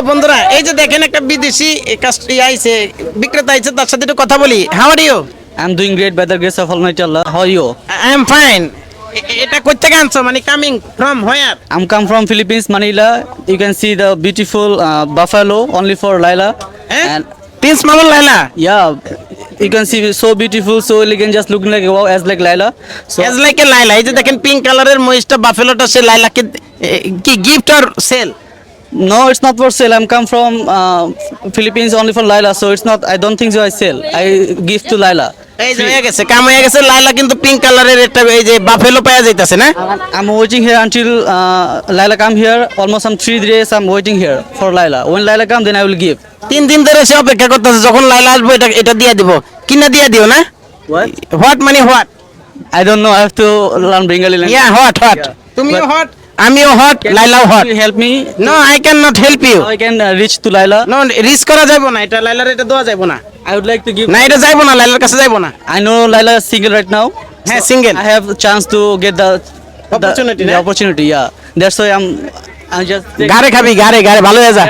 বন্ধুরা এই যে দেখেন একটা বিদেশি আইছে বিক্রেতা আইছে তার সাথে একটু কথা বলি। How are you? I'm doing great by the grace of Almighty Allah. How are you? I am fine. এটা কই থেকে আনছো, মানে coming from where? I'm come from Philippines, Manila. You can see the beautiful buffalo only for Laila. And Prince Mamun Laila yeah, you can see so beautiful, so elegant, just looking like wow, as like Laila. So as like a Laila. এই যে দেখেন pink কালারের মহিষটা বাফেলোটা সে লাইলাকে কি gift or sell? no, it's not for sale. I'm come from Philippines only for Laila, so it's not. I don't think so. I sell. I give to Laila. এই যে হয়ে গেছে, কাম হয়ে গেছে। লাইলা কিন্তু পিঙ্ক কালারের একটা এই যে বাফেলো পাওয়া যাইতাছে না? I'm waiting here until Laila come here. Almost some 3 days. I'm waiting here for Laila. When Laila come, then I will give. 3 দিন ধরে সে অপেক্ষা করতেছে, যখন লাইলা আসবে এটা এটা দিয়ে দিব। কিনা দিয়ে দিও না? What? হোয়াট মানে what? I don't know. I have to learn Bengali language. Yeah what what? তুমিও হোয়াট, আমিও হোয়াট, লাইলাও হোয়াট। Can you help me? No I can not help you. How I can reach to Laila? No risk করা যাবে না, এটা লাইলার এটা দেওয়া যাবে না। I would like to give. না এটা যাইবো না, লাইলার কাছে যাইবো না। I know Laila is single right now. হ্যাঁ So single. I have a chance to get the Opportunity, the na? opportunity. Yeah, that's why I'm just. গারে খাবি, গারে গারে ভালো হয়ে যা।